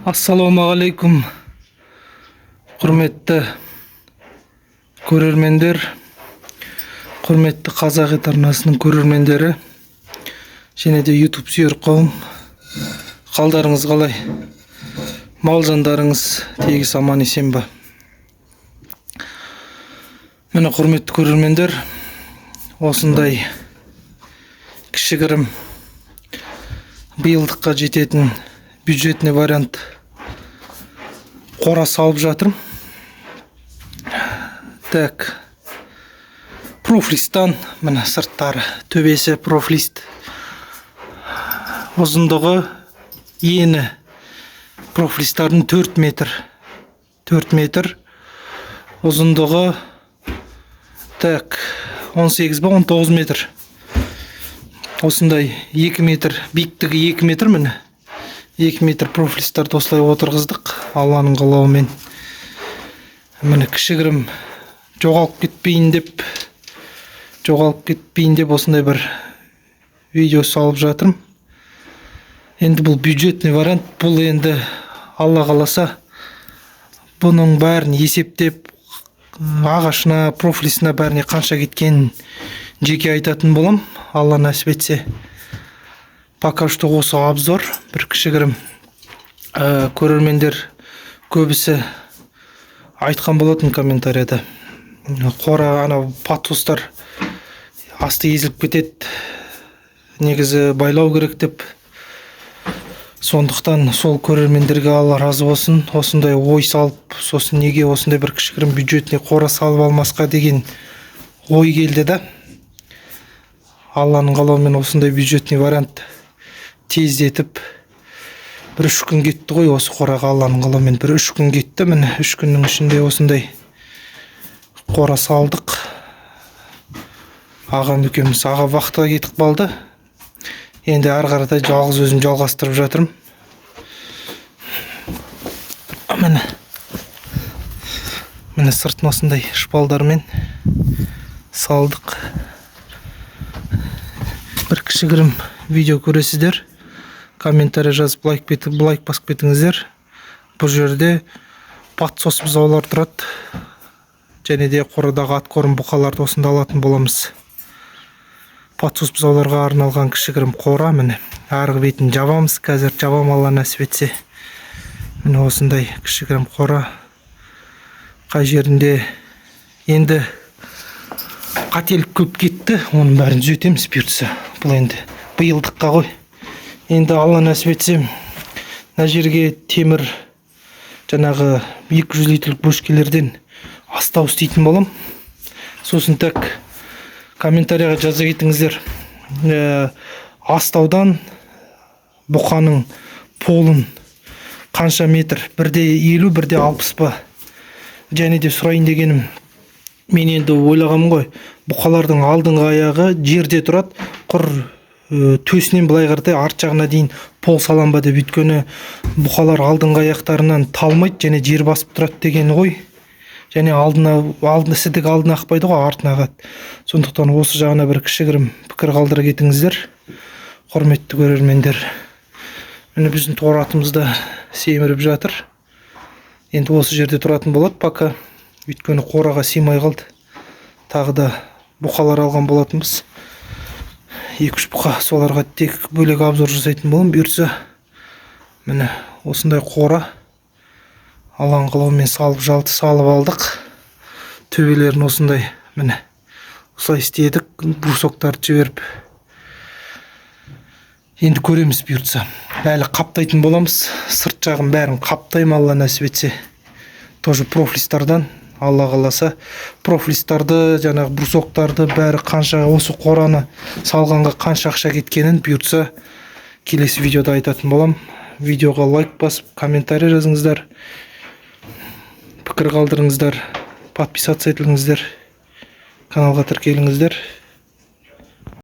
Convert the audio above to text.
Ассалаумағалейкум, құрметті көрермендер, құрметті қазақ арнасының көрермендері, және де YouTube сүйер қауым. Қалдарыңыз қалай? Мал жандарыңыз тегіс аман есен ба? Міне құрметті көрермендер, осындай кішігірім биылдыққа жететін бюджетный вариант қора салып жатырмын. Так, профлистан, міне сырттары, төбесі профлист. Ұзындығы ені профлистардың 4 метр. Ұзындығы так 18 ба 19 метр. Осындай 2 метр, биіктігі 2 метр міне. 2 метр профлистарды осылай отырғыздық. Алланың қалауымен. Міне кішігірім жоғалып кетпейін деп осындай бір видео салып жатырмын. Енді бұл бюджетный вариант. Бұл енді Алла қаласа бұның бәрін есептеп, ағашына, профлисына бәріне қанша кеткенін жеке айтатын болам. Алла нәсіп етсе. Пока что осы обзор. Бір кішігірім көрермендер көбісі айтқан болатын комментарияда. Қора анау патостар асты езіліп кетеді. Негізі байлау керек деп. Сондықтан сол көрермендерге Алла разы болсын. Осындай ой салып, сосын неге осындай бір кішігірім бюджетный қора салып алмасқа деген ой келді да. Алланың қалауымен осындай бюджетный вариант тездетіп, бір 3 күн кетті ғой осы қораға. Алланың қалауымен бір 3 күн кетті. Міне 3 күннің ішінде осындай қора салдық. Ағам екеуміз аға вахтаға кетіп қалды. Енді ары қаратай жалғыз өзім жалғастырып жатырмын. Міне сыртын осындай шпалдармен салдық. Бір кішігірім видео көресіздер. Комментарий жазып, лайк басып кетіңіздер. Бұл жерде патсос бұзаулар тұрады. Және де қорадағы атқорым бұқаларды осында алатын боламыз. Патсос бұзауларға арналған кішігірім қора. Міне арғы бетін жабамыз. Қазір жабам, Алла нәсіп етсе. Міне осындай кішігірім қора. Қай жерінде енді қателік көп кетті. Оның бәрін түзетеміз бұйыртса. Бұл енді биылдыққа ғой. Енді Алла нәсіп етсе, мына жерге темір жаңағы 200 литрлік бөшкелерден астау істейтін болам. Сосын так комментарияға жаза кетіңіздер. Астаудан бұқаның полын қанша метр? 1,50, 1,60 ба? Және де сұрайын дегенім, мен енді ойлағам ғой, бұқалардың алдыңғы аяғы жерде тұрады, құр төсінен былай қаратай арт жағына дейін пол салам ба деп. Өйткені бұқалар алдыңғы аяқтарынан талмайды және жер басып тұрады деген ғой. Және сідік алдына ақпайды ғой, артына ағады. Сондықтан осы жағына бір кішігірім пікір қалдыра кетіңіздер, құрметті көрермендер. Міне біздің торатымызда семіріп жатыр. Енді осы жерде тұратын болады пока. Өйткені қораға симай қалды. Тағы да бұқалар алған болатынбыз. 2-3 бұқа, соларға тек бөлек обзор жасайтын болым. Бұйыртса, міне осындай қора. Алланың қалауымен салып алдық. Төбелерін осындай, міне осылай істедік. Брусоктарды жіберіп. Енді көреміз бұйыртса. Әлі қаптайтын боламыз. Сырт жағын бәрін қаптайым, Алла нәсіп етсе. Тоже профлистардан. Алла қаласа, профлистарды, жаңағы брусоктарды бәрі қанша, осы қораны салғанға қанша ақша кеткенін бұйыртса келесі видеода айтатын болам. Видеоға лайк басып, комментарий жазыңыздар, пікір қалдырыңыздар, подписаться етіліңіздер, каналға тіркеліңіздер.